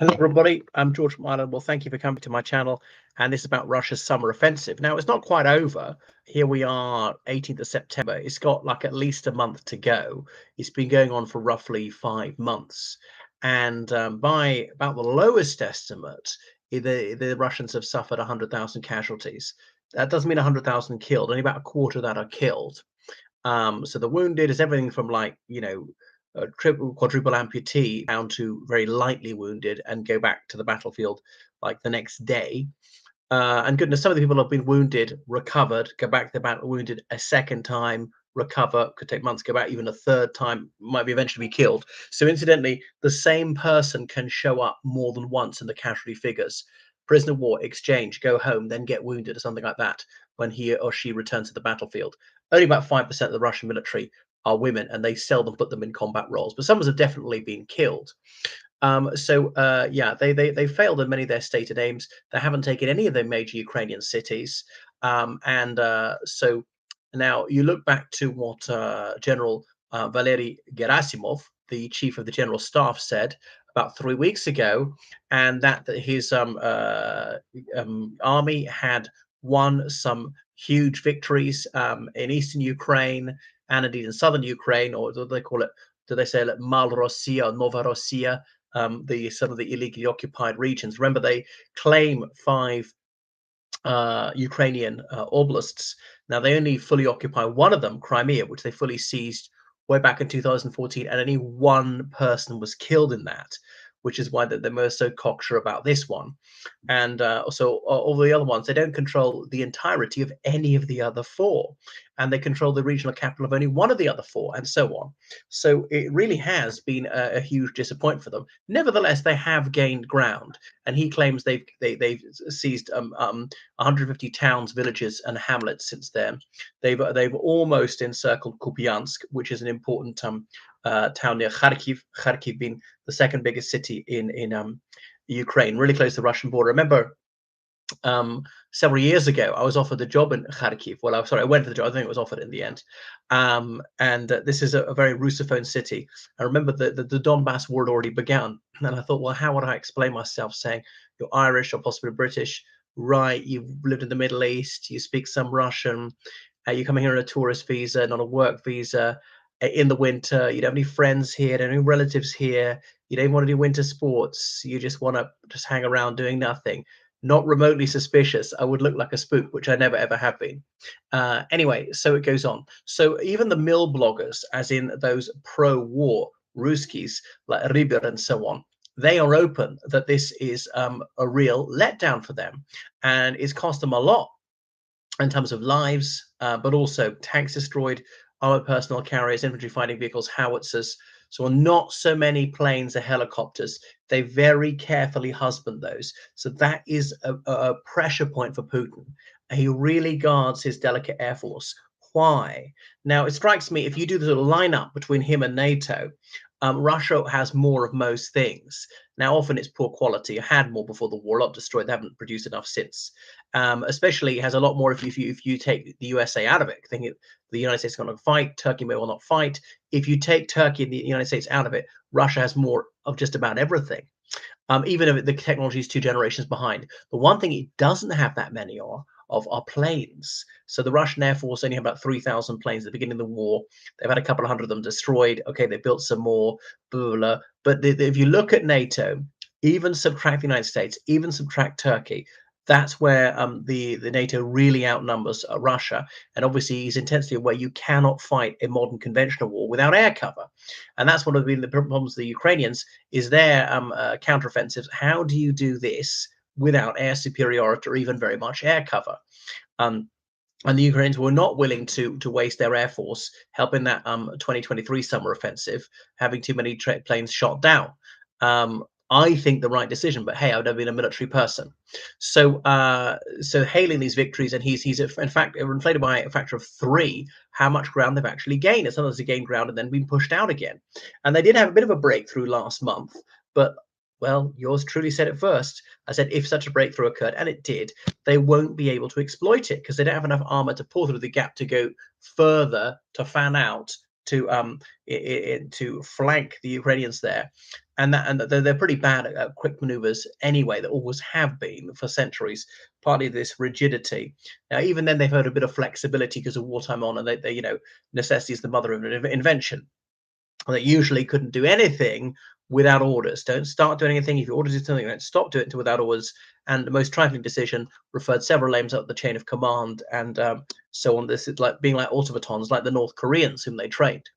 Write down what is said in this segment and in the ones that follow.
Hello, everybody. I'm George from Ireland. Well, thank you for coming to my channel. And this is about Russia's summer offensive. Now, it's not quite over. Here we are, 18th of September. It's got like at least a month to go. It's been going on for roughly 5 months. And by about the lowest estimate, the Russians have suffered 100,000 casualties. That doesn't mean 100,000 killed. Only about a quarter of that are killed. So the wounded is everything from like, a triple, quadruple amputee down to very lightly wounded and go back to the battlefield like the next day. And goodness, some of the people have been wounded, recovered, go back to the battle wounded a second time, recover, could take months, go back even a third time, might be eventually be killed. So incidentally, the same person can show up more than once in the casualty figures. Prisoner of war, exchange, go home, then get wounded or something like that when he or she returns to the battlefield. Only about 5% of the Russian military are women, and they seldom put them in combat roles, but some of them have definitely been killed. Yeah, they failed in many of their stated aims. They haven't taken any of their major Ukrainian cities, and so now you look back to what General Valery Gerasimov, the chief of the general staff, said about 3 weeks ago, and that his army had won some huge victories in eastern Ukraine and indeed in southern Ukraine, or do they call it? Do they say like Malorossiya or Novorossiya? The some of the illegally occupied regions. Remember, they claim five Ukrainian oblasts. Now, they only fully occupy one of them, Crimea, which they fully seized way back in 2014, and only one person was killed in that, which is why they're so cocksure about this one. And also, all the other ones, they don't control the entirety of any of the other four, and they control the regional capital of only one of the other four, and so on. So it really has been a huge disappointment for them. Nevertheless, they have gained ground, and he claims they've seized 150 towns, villages, and hamlets since then. They've almost encircled Kupiansk, which is an important town near Kharkiv. Kharkiv being the second biggest city in Ukraine, really close to the Russian border. Remember, several years ago, I was offered a job in Kharkiv. Well, I'm sorry, I went for the job. I think it was offered in the end. And this is a very Russophone city. I remember the Donbass war had already begun. And I thought, well, how would I explain myself saying you're Irish or possibly British, right? You've lived in the Middle East, you speak some Russian, you're coming here on a tourist visa, not a work visa. In the winter, you don't have any friends here, don't have any relatives here. You don't want to do winter sports. You just want to just hang around doing nothing, not remotely suspicious. I would look like a spook, which I never ever have been. Anyway, so it goes on. So even the mill bloggers, as in those pro-war Ruskies like Riber and so on, they are open that this is a real letdown for them, and it's cost them a lot in terms of lives, but also tanks destroyed, armored personnel carriers, infantry fighting vehicles, howitzers. So not so many planes or helicopters. They very carefully husband those. So that is a pressure point for Putin. He really guards his delicate air force. Why? Now, it strikes me if you do the sort of lineup between him and NATO, Russia has more of most things. Now, often it's poor quality. It had more before the war, a lot destroyed. They haven't produced enough since. Especially, it has a lot more if you take the USA out of it. Thinking the United States is going to fight, Turkey may well not fight. If you take Turkey and the United States out of it, Russia has more of just about everything. Even if the technology is 2 generations behind. The one thing it doesn't have that many of are planes. So the Russian Air Force only had about 3,000 planes at the beginning of the war. They've had a couple of hundred of them destroyed. Okay, they built some more, blah, blah, blah. But if you look at NATO, even subtract the United States, even subtract Turkey, that's where the NATO really outnumbers Russia. And obviously, he's intensely aware you cannot fight a modern conventional war without air cover. And that's one of the problems of the Ukrainians is their counteroffensives. How do you do this without air superiority or even very much air cover? And the Ukrainians were not willing to waste their air force helping that 2023 summer offensive, having too many planes shot down. I think the right decision, but hey, I've never been a military person. So so hailing these victories, and he's in fact inflated by a factor of 3 how much ground they've actually gained. And sometimes they gained ground and then been pushed out again. And they did have a bit of a breakthrough last month, but well, yours truly said it first. I said if such a breakthrough occurred, and it did, they won't be able to exploit it because they don't have enough armor to pull through the gap to go further to fan out to flank the Ukrainians there, and they're pretty bad at quick maneuvers anyway. They always have been for centuries. Partly this rigidity. Now, even then, they've had a bit of flexibility because of wartime on, and necessity is the mother of invention. They usually couldn't do anything without orders. Don't start doing anything. If you order something, don't stop doing it without orders. And the most trifling decision referred several names up the chain of command and so on. This is like being like automatons, like the North Koreans whom they trained.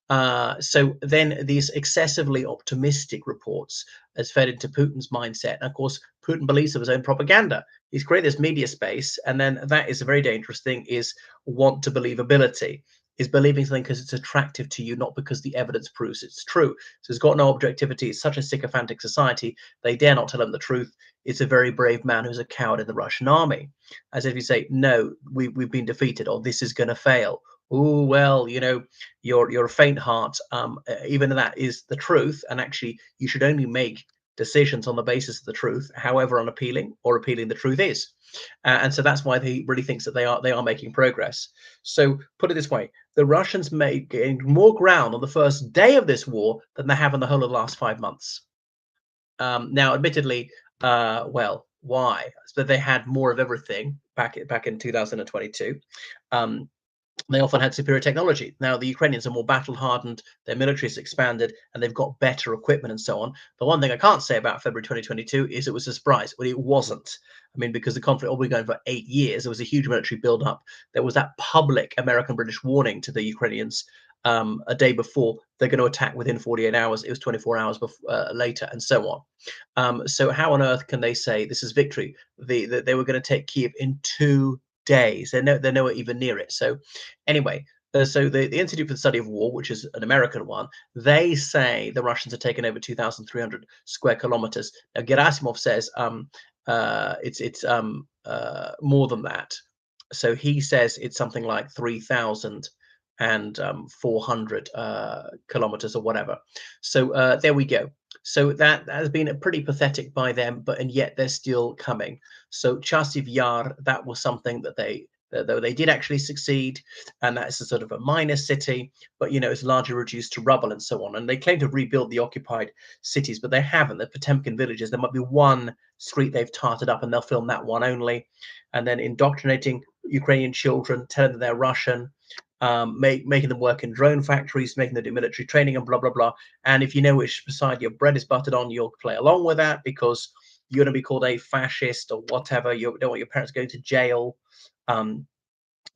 So then these excessively optimistic reports has fed into Putin's mindset. And of course, Putin believes of his own propaganda. He's created this media space, and then that is a very dangerous thing, is want to believability, is believing something because it's attractive to you, not because the evidence proves it's true. So it's got no objectivity. It's such a sycophantic society, they dare not tell him the truth. It's a very brave man who's a coward in the Russian army. As if you say, no, we've been defeated, or this is going to fail. Oh, well, you're a faint heart. Even that is the truth, and actually, you should only make decisions on the basis of the truth, however unappealing or appealing the truth is. And so that's why he really thinks that they are making progress. So put it this way: the Russians may gain more ground on the first day of this war than they have in the whole of the last 5 months. Now, admittedly, well, why? So they had more of everything back in 2022. Um, they often had superior technology. Now, the Ukrainians are more battle hardened, their military has expanded, and they've got better equipment and so on. The one thing I can't say about February 2022 is it was a surprise. Well, it wasn't. I mean, because the conflict, we're going for 8 years, there was a huge military build-up. There was that public American-British warning to the Ukrainians a day before they're going to attack within 48 hours. It was 24 hours later, and so on. So how on earth can they say this is victory? They were going to take Kiev in 2 days. They're nowhere even near it. So anyway, so the Institute for the Study of War, which is an American one, they say the Russians have taken over 2,300 square kilometers. Now, Gerasimov says it's more than that. So he says it's something like 3,400 kilometers or whatever. So there we go. So that has been pretty pathetic by them, and yet they're still coming. So Chasiv Yar, that was something that though they did actually succeed, and that's a sort of a minor city, but it's largely reduced to rubble and so on. And they claim to have rebuilt the occupied cities, but they haven't. The Potemkin villages, there might be one street they've tarted up, and they'll film that one only. And then indoctrinating Ukrainian children, telling them they're Russian, making them work in drone factories, making them do military training, and blah blah blah. And if you know which side your bread is buttered on, you'll play along with that because you're going to be called a fascist or whatever. You don't want your parents going to jail.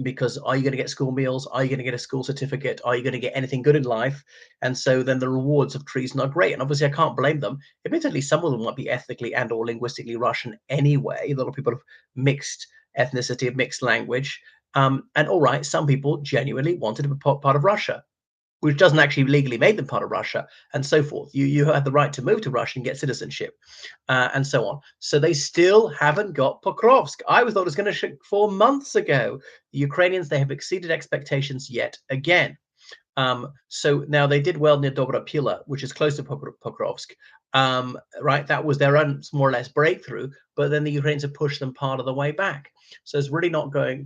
Because are you going to get school meals? Are you going to get a school certificate? Are you going to get anything good in life? And so then the rewards of treason are great. And obviously, I can't blame them. Admittedly, some of them might be ethnically and or linguistically Russian anyway. A lot of people have mixed ethnicity, of mixed language. And all right, some people genuinely wanted to be part of Russia, which doesn't actually legally make them part of Russia, and so forth. You have the right to move to Russia and get citizenship, and so on. So they still haven't got Pokrovsk. I thought it was going to ship 4 months ago. The Ukrainians, they have exceeded expectations yet again. So now they did well near Dobrapila, which is close to Pokrovsk. Right, that was their own more or less breakthrough, but then the Ukrainians have pushed them part of the way back. So it's really not going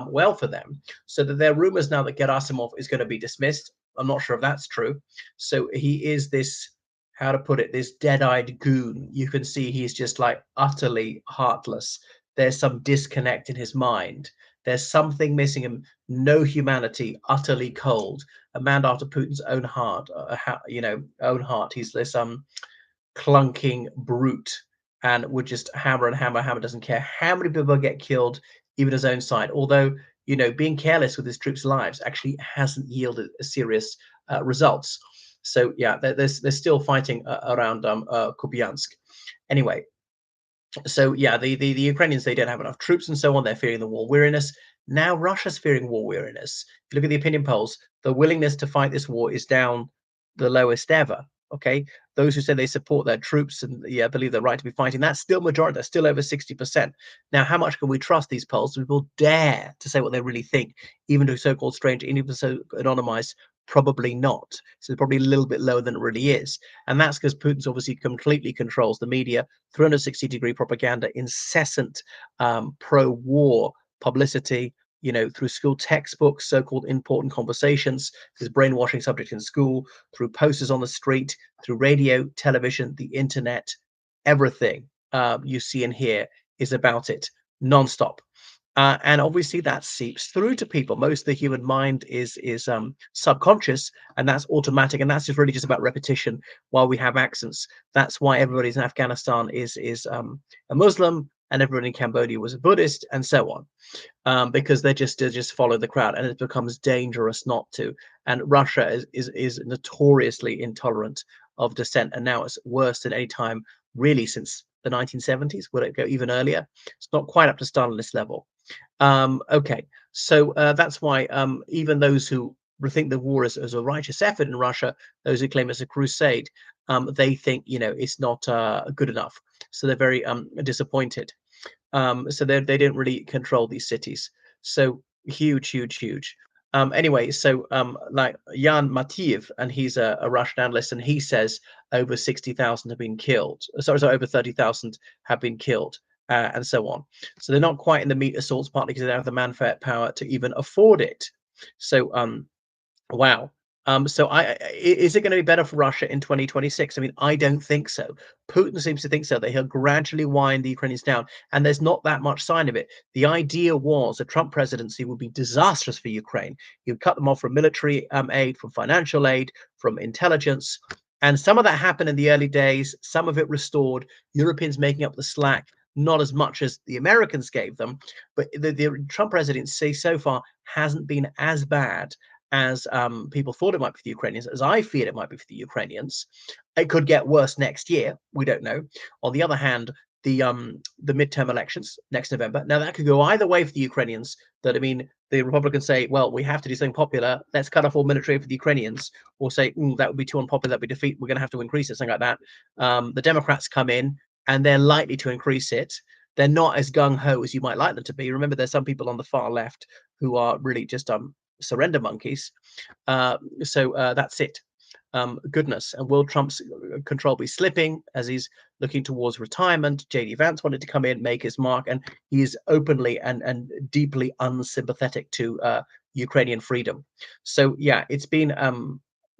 well for them. So that there are rumors now that Gerasimov is going to be dismissed. I'm not sure if that's true. So he is this, how to put it, this dead-eyed goon. You can see he's just like utterly heartless. There's some disconnect in his mind. There's something missing him. No humanity, utterly cold. A man after Putin's own heart. Own heart. He's this clunking brute, and would just hammer and hammer, hammer. Doesn't care how many people get killed, even his own side. Although being careless with his troops' lives actually hasn't yielded serious results. So yeah, they're still fighting around Kupiansk. Anyway, so yeah, the Ukrainians, they don't have enough troops and so on. They're fearing the war weariness. Now Russia's fearing war weariness. If you look at the opinion polls, the willingness to fight this war is down the lowest ever. Okay, those who say they support their troops and believe they're right to be fighting, that's still majority. That's still over 60%. Now, how much can we trust these polls? People dare to say what they really think, even to so-called stranger, even so anonymized. Probably not. So it's probably a little bit lower than it really is, and that's because Putin's obviously completely controls the media, 360-degree propaganda, incessant pro-war publicity, through school textbooks, so-called important conversations, this brainwashing subject in school, through posters on the street, through radio, television, the internet, everything you see and hear is about it nonstop. And obviously that seeps through to people. Most of the human mind is subconscious, and that's automatic, and that's just really just about repetition. While we have accents, that's why everybody in Afghanistan is a Muslim, and everybody in Cambodia was a Buddhist, and so on, because they just follow the crowd, and it becomes dangerous not to. And Russia is notoriously intolerant of dissent, and now it's worse than any time really since the 1970s. Would it go even earlier? It's not quite up to Stalinist level. Okay, so that's why even those who think the war is a righteous effort in Russia, those who claim it's a crusade, they think it's not good enough. So they're very disappointed. So they didn't really control these cities. So huge, huge, huge. Anyway, so like Jan Matiev, and he's a Russian analyst, and he says over 60,000 have been killed. Sorry, over 30,000 have been killed, and so on. So they're not quite in the meat assaults, partly because they don't have the manpower to even afford it. So wow. So is it going to be better for Russia in 2026? I mean, I don't think so. Putin seems to think so, that he'll gradually wind the Ukrainians down, and there's not that much sign of it. The idea was a Trump presidency would be disastrous for Ukraine. You'd cut them off from military aid, from financial aid, from intelligence. And some of that happened in the early days, some of it restored, Europeans making up the slack, not as much as the Americans gave them. But the Trump presidency so far hasn't been as bad as people thought it might be for the Ukrainians, as I feared it might be for the Ukrainians. It could get worse next year. We don't know. On the other hand, the midterm elections next November. Now that could go either way for the Ukrainians. That I mean, the Republicans say, well, we have to do something popular. Let's cut off all military aid for the Ukrainians, or say that would be too unpopular. That would be defeat. We're going to have to increase it, something like that. The Democrats come in and they're likely to increase it. They're not as gung ho as you might like them to be. Remember, there's some people on the far left who are really just surrender monkeys. So that's it. Goodness. And will Trump's control be slipping as he's looking towards retirement? JD Vance wanted to come in, make his mark, and he is openly and deeply unsympathetic to Ukrainian freedom. So yeah, it's been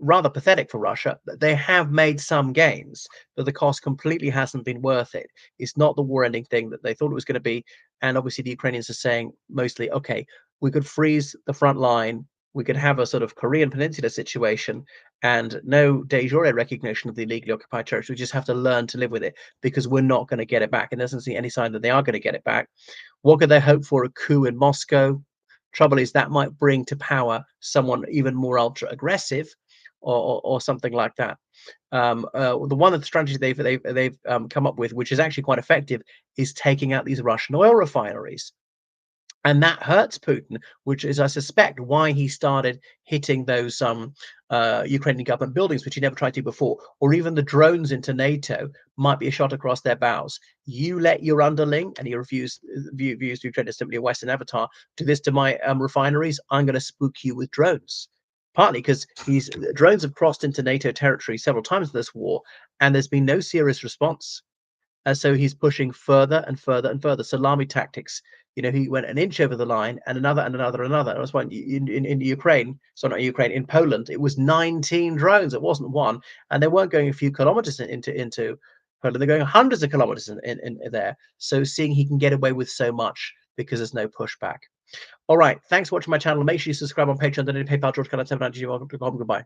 rather pathetic for Russia. They have made some gains, but the cost completely hasn't been worth it. It's not the war-ending thing that they thought it was going to be. And obviously the Ukrainians are saying mostly, okay, we could freeze the front line. We could have a sort of Korean Peninsula situation and no de jure recognition of the illegally occupied territory. We just have to learn to live with it because we're not going to get it back. And there doesn't seem any sign that they are going to get it back. What could they hope for? A coup in Moscow? Trouble is that might bring to power someone even more ultra aggressive, or something like that. The one of the strategies they've come up with, which is actually quite effective, is taking out these Russian oil refineries. And that hurts Putin, which is, I suspect, why he started hitting those Ukrainian government buildings, which he never tried to before, or even the drones into NATO might be a shot across their bows. You let your underling, and he views Ukraine as simply a Western avatar, do this to my refineries, I'm going to spook you with drones. Partly because drones have crossed into NATO territory several times in this war, and there's been no serious response. So he's pushing further and further and further. Salami tactics. He went an inch over the line, and another and another and another. That's why in Ukraine, so not Ukraine, in Poland, it was 19 drones. It wasn't one, and they weren't going a few kilometers into Poland. They're going hundreds of kilometers in there. So seeing he can get away with so much because there's no pushback. All right. Thanks for watching my channel. Make sure you subscribe on Patreon. Donate PayPal. George Goodbye.